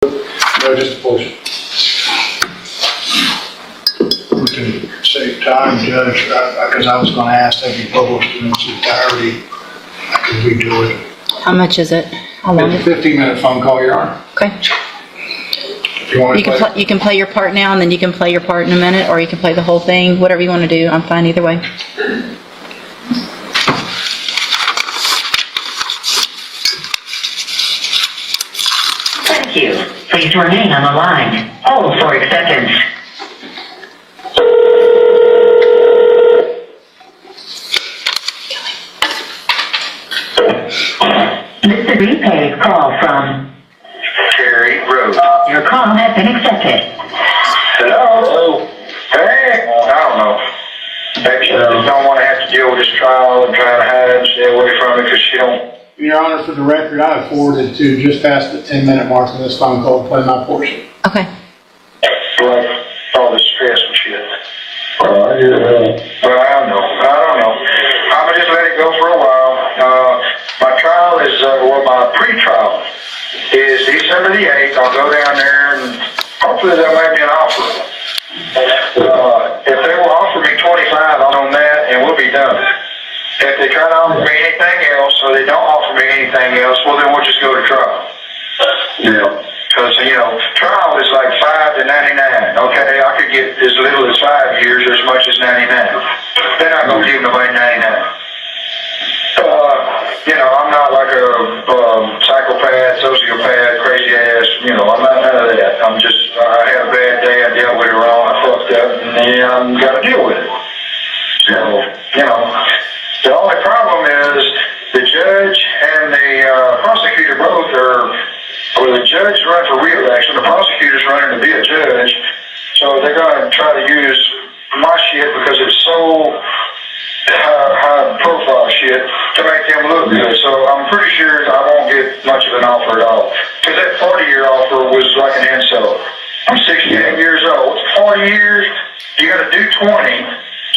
No, just a portion. We can save time, Judge, because I was going to ask that be published in its entirety. I could redo it. How much is it? How long? 15-minute phone call, Your Honor. Okay. If you want to play. You can play your part now, and then you can play your part in a minute, or you can play the whole thing. Whatever you want to do, I'm fine either way. Thank you. Please remain on the line. Hold for acceptance. This is a prepaid call from Cherry Road. your call has been accepted. Hello? Hey, I don't know. Maybe she just don't want to have to deal with this trial and trying to hide and stay away from it because she don't. Your Honor, for the record, I have forwarded to just past the 10-minute mark on this phone call to play my portion. Okay. Like all this stress and shit. Well, I don't know. I'm gonna just let it go for a while. My trial is, or my pre-trial is December the 8th. I'll go down there and hopefully they'll make me an offer. If they will offer me 25 on that, and we'll be done. If they try to offer me anything else, or they don't offer me anything else, well then we'll just go to trial. Yeah. Because, trial is like 5 to 99, okay? I could get as little as 5 years or as much as 99. They're not going to give nobody 99. I'm not like a psychopath, sociopath, crazy ass, I'm not none of that. I had a bad day, I dealt with it wrong, I fucked up, and then I'm got to deal with it. So, the only problem is the judge and the prosecutor both the judge is running for re-election, the prosecutor's running to be a judge, so they're going to try to use my shit because it's so high profile shit to make them look good. So I'm pretty sure I won't get much of an offer at all. Because that 40-year offer was like an insult. I'm 68 years old. 40 years, you got to do 20,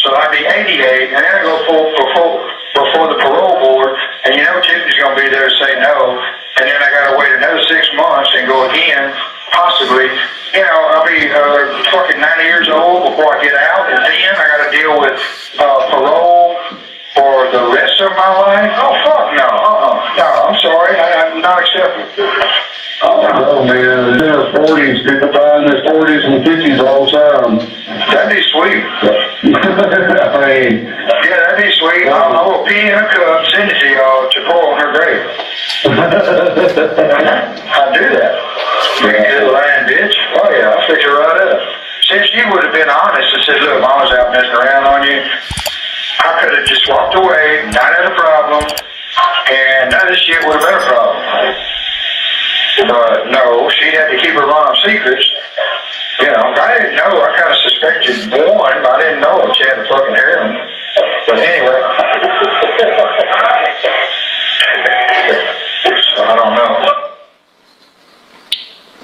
so I'd be 88, and then I go before the parole board, and Tiffany's going to be there to say no, and then I got to wait another 6 months and go again, possibly. I'll be fucking 90 years old before I get out, and then I got to deal with parole for the rest of my life. Oh, fuck no. No, I'm sorry. I'm not accepting. Oh man, in their 40s, people die in their 40s and 50s all the time. That'd be sweet. Yeah, that'd be sweet. I will pee in a cup, send it to y'all to pour on her grave. I'd do that. You little lying bitch. Oh yeah, I'll fix her right up. Since you would have been honest and said, look, Mama's out messing around on you, I could have just walked away, not had a problem, and none of this shit would have been a problem. But no, she had to keep her mom's secrets. I didn't know. I kind of suspected one, but I didn't know if she had a fucking heroin. But anyway, so I don't know.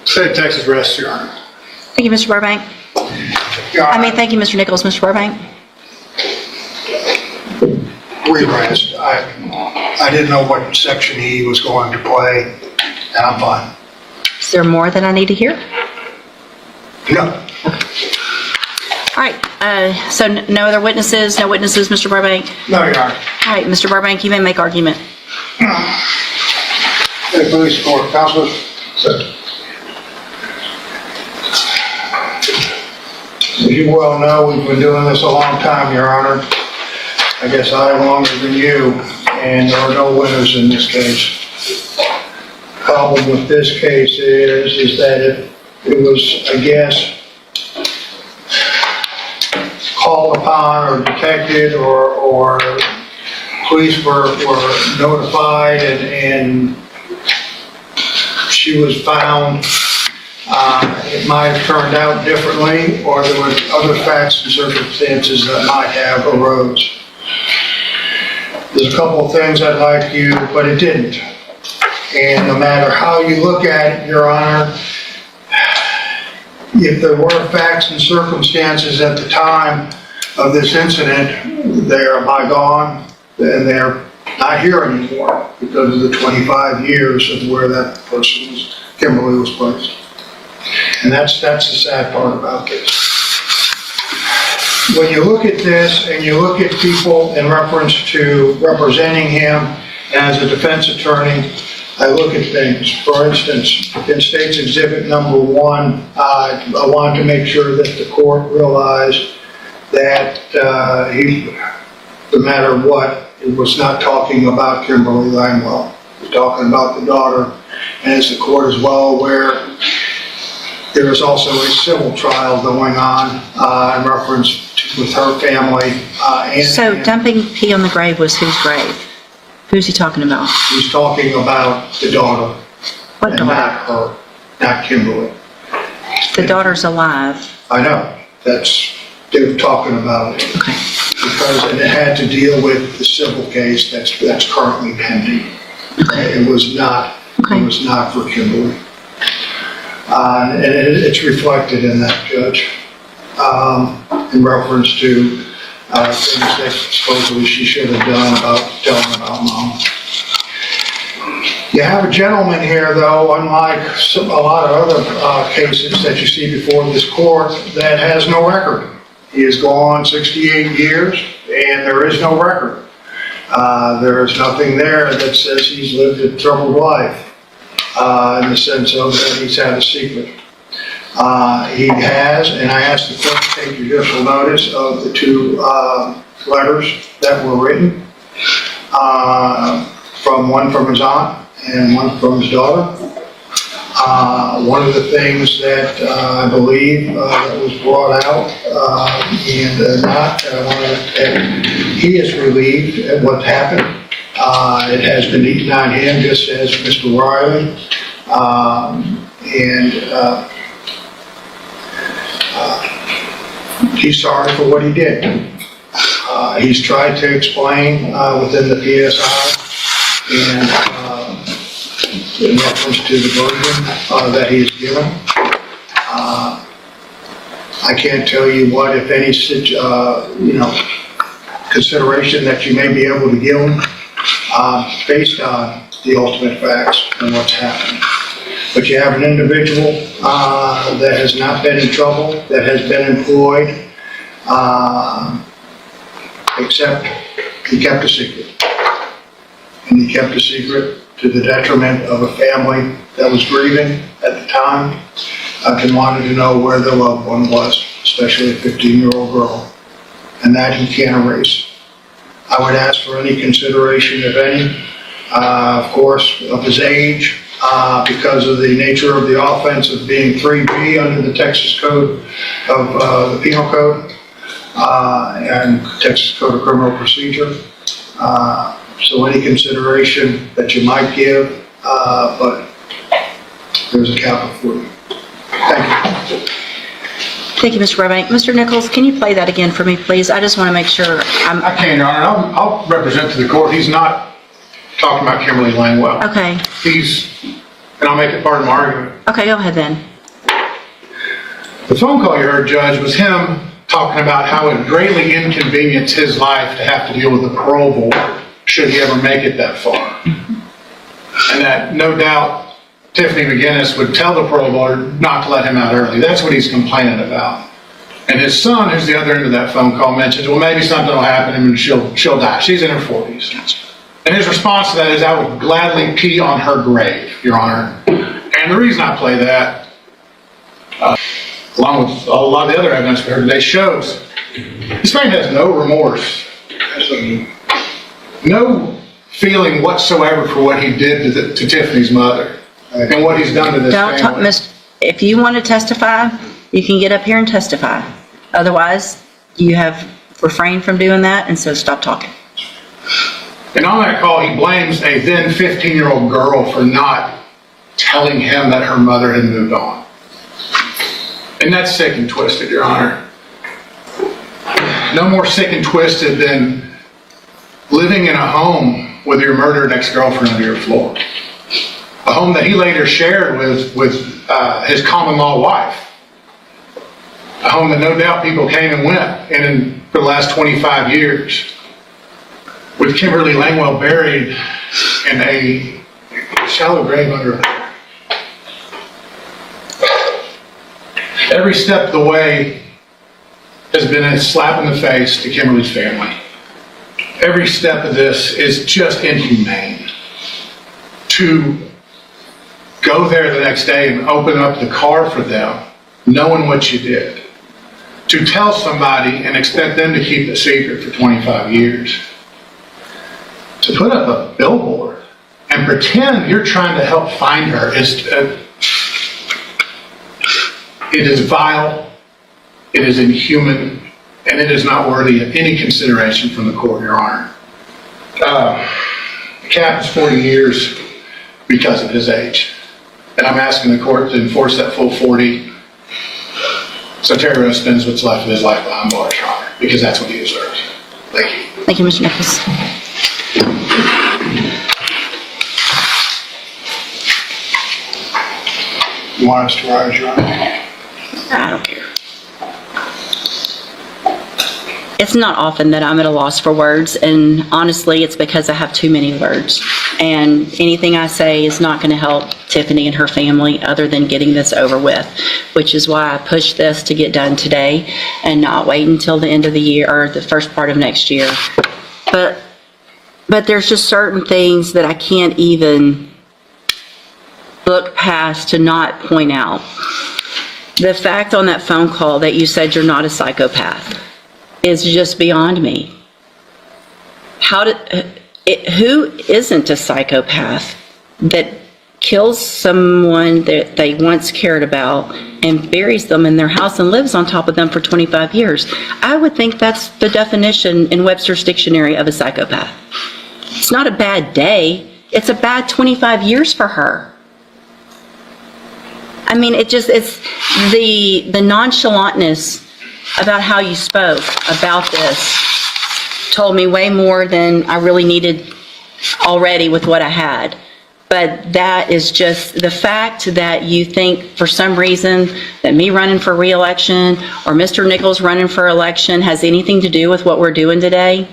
State of Texas rests, Your Honor. Thank you, Mr. Burbank. Thank you, Mr. Nichols. Mr. Burbank. Re-rest. I didn't know what section he was going to play, and I'm fine. Is there more that I need to hear? No. All right. So no other witnesses? No witnesses, Mr. Burbank? No, Your Honor. All right, Mr. Burbank, you may make argument. Hey, police court, counselors. As you well know, we've been doing this a long time, Your Honor. I guess I longer than you, and there are no winners in this case. Problem with this case is that it was, I guess, called upon or detected or police were notified and she was found. It might have turned out differently, or there were other facts and circumstances that might have arose. There's a couple of things I'd like you, but it didn't. And no matter how you look at it, Your Honor, if there were facts and circumstances at the time of this incident, they are bygone, and they're not here anymore because of the 25 years of where that person Kimberly was placed. And that's the sad part about this. When you look at this and you look at people in reference to representing him as a defense attorney, I look at things. For instance, in State's Exhibit number 1, I wanted to make sure that the court realized that he, no matter what, it was not talking about Kimberly Langwell. It was talking about the daughter. And as the court is well aware, there is also a civil trial going on in reference to, with her family. So dumping pee on the grave was whose grave? Who's he talking about? He's talking about the daughter. What And daughter? not her, not Kimberly. The daughter's alive. I know, they were talking about it. Okay. Because it had to deal with the civil case that's currently pending. Okay. It was not for Kimberly. And it's reflected in that, Judge, in reference to things that supposedly she should have done about telling about Mom. You have a gentleman here, though, unlike a lot of other cases that you see before this court, that has no record. He has gone 68 years, and there is no record. There is nothing there that says he's lived a troubled life. In the sense of that he's had a secret. He has, and I asked the court to take judicial notice of the 2 letters that were written, one from his aunt and one from his daughter. One of the things that I believe that was brought out, he is relieved at what happened. It has been eaten on him, just as Mr. Riley. He's sorry for what he did. He's tried to explain within the PSI and in reference to the version that he's given. I can't tell you what, if any, consideration that you may be able to give him based on the ultimate facts and what's happened. But you have an individual that has not been in trouble, that has been employed, except he kept a secret. And he kept a secret to the detriment of a family that was grieving at the time and wanted to know where their loved one was, especially a 15-year-old girl. And that he can't erase. I would ask for any consideration, if any, of course, of his age, because of the nature of the offense of being 3B under the Texas Code of the Penal Code and Texas Code of Criminal Procedure. So any consideration that you might give, but there's a cap of 40. Thank you. Thank you, Mr. Burbank. Mr. Nichols, can you play that again for me, please? I just want to make sure I'm... I can, Your Honor. I'll represent to the court. He's not talking about Kimberly Langwell. Okay. And I'll make it part of my argument. Okay, go ahead then. The phone call you heard, Judge, was him talking about how it greatly inconvenienced his life to have to deal with the parole board should he ever make it that far. And that, no doubt, Tiffany McGinnis would tell the parole board not to let him out early. That's what he's complaining about. And his son, who's the other end of that phone call, mentions, well, maybe something will happen to him and she'll die. She's in her 40s. And his response to that is, I would gladly pee on her grave, Your Honor. And the reason I play that, along with a lot of the other evidence we heard today, shows this man has no remorse, no feeling whatsoever for what he did to Tiffany's mother and what he's done to this family. If you want to testify, you can get up here and testify. Otherwise, you have refrained from doing that, and so stop talking. And on that call, he blames a then 15-year-old girl for not telling him that her mother had moved on. And that's sick and twisted, Your Honor. No more sick and twisted than living in a home with your murdered ex-girlfriend under your floor. A home that he later shared with his common-law wife. A home that no doubt people came and went in for the last 25 years. With Kimberly Langwell buried in a shallow grave under her. Every step of the way has been a slap in the face to Kimberly's family. Every step of this is just inhumane. To go there the next day and open up the car for them, knowing what you did. To tell somebody and expect them to keep the secret for 25 years. To put up a billboard and pretend you're trying to help find her is, it is vile, it is inhuman, and it is not worthy of any consideration from the court, Your Honor. The cap is 40 years because of his age. And I'm asking the court to enforce that full 40 so Terry Rose spends what's left of his life behind bars, Your Honor, because that's what he deserves. Thank you. Thank you, Mr. Nichols. You want us to rise, Your Honor? I don't care. It's not often that I'm at a loss for words, and honestly, it's because I have too many words. And anything I say is not going to help Tiffany and her family other than getting this over with, which is why I pushed this to get done today and not wait until the end of the year or the first part of next year. But there's just certain things that I can't even look past to not point out. The fact on that phone call that you said you're not a psychopath is just beyond me. Who isn't a psychopath that kills someone that they once cared about and buries them in their house and lives on top of them for 25 years? I would think that's the definition in Webster's dictionary of a psychopath. It's not a bad day. It's a bad 25 years for her. I mean, it's the nonchalantness about how you spoke about this told me way more than I really needed already with what I had. But that is just the fact that you think for some reason that me running for re-election or Mr. Nichols running for election has anything to do with what we're doing today.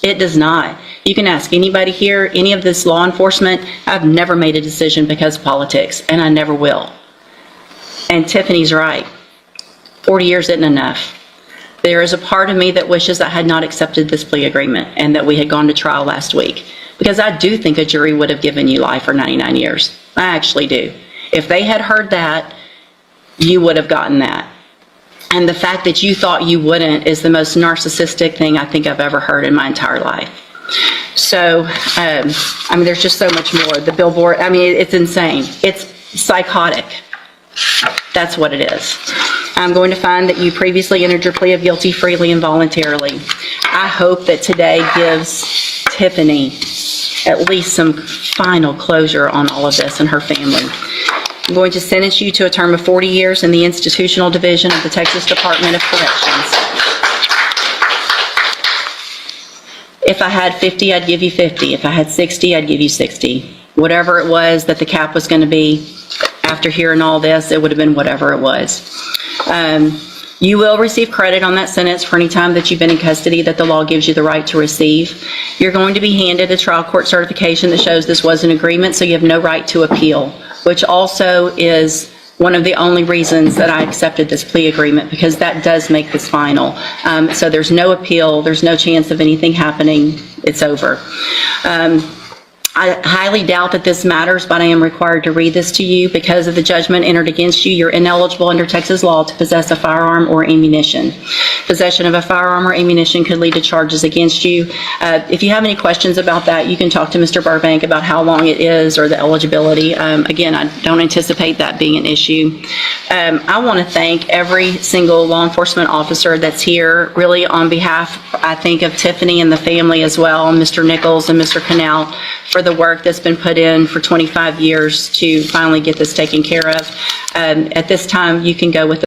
It does not. You can ask anybody here, any of this law enforcement. I've never made a decision because of politics, and I never will. And Tiffany's right. 40 years isn't enough. There is a part of me that wishes I had not accepted this plea agreement and that we had gone to trial last week. Because I do think a jury would have given you life for 99 years. I actually do. If they had heard that, you would have gotten that. And the fact that you thought you wouldn't is the most narcissistic thing I think I've ever heard in my entire life. So, I mean, there's just so much more. The billboard, I mean, it's insane. It's psychotic. That's what it is. I'm going to find that you previously entered your plea of guilty freely and voluntarily. I hope that today gives Tiffany at least some final closure on all of this and her family. I'm going to sentence you to a term of 40 years in the institutional division of the Texas Department of Corrections. If I had 50, I'd give you 50. If I had 60, I'd give you 60. Whatever it was that the cap was going to be, after hearing all this, it would have been whatever it was. You will receive credit on that sentence for any time that you've been in custody that the law gives you the right to receive. You're going to be handed a trial court certification that shows this was an agreement, so you have no right to appeal, which also is one of the only reasons that I accepted this plea agreement, because that does make this final. So there's no appeal, there's no chance of anything happening, it's over. I highly doubt that this matters, but I am required to read this to you. Because of the judgment entered against you, you're ineligible under Texas law to possess a firearm or ammunition. Possession of a firearm or ammunition could lead to charges against you. If you have any questions about that, you can talk to Mr. Burbank about how long it is or the eligibility. Again, I don't anticipate that being an issue. I want to thank every single law enforcement officer that's here, really on behalf, I think, of Tiffany and the family as well, Mr. Nichols and Mr. Canal, for the work that's been put in for 25 years to finally get this taken care of. At this time, you can go with